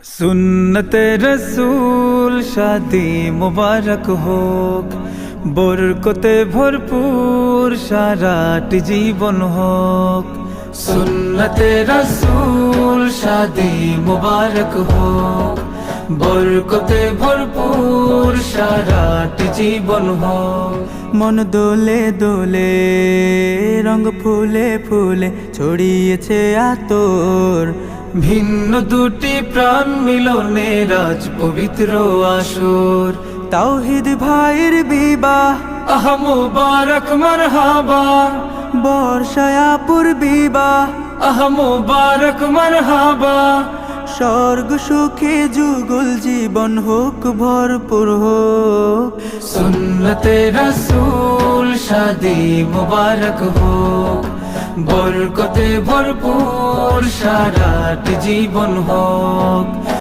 সুন্নতে রসূল শাদি মুবারক হোক, বরকতে ভরপুর সারাটি জীবন হোক। সুন্নতে রসূল শাদি মুবারক হোক, বরকতে ভরপুর সারাটি জীবন হোক। মন দোলে দোলে, রঙ ফুলে ফুলে ছড়িয়েছে আতর, ভিন্ন দুটি প্রাণ মিলনে রাজ পবিত্র আসর। তাওহীদ ভাইয়ের বিবাহ আহ মুবারক মারহাবা, বর্ষায়াপুর বিবাহ আহ মুবারক মারহাবা। স্বর্গ সুখে যুগল জীবন হোক ভরপুর হোক। সুন্নতে রসূল শাদি মুবারক হোক, বরকতে ভরপুর সারাটি জীবন হোক।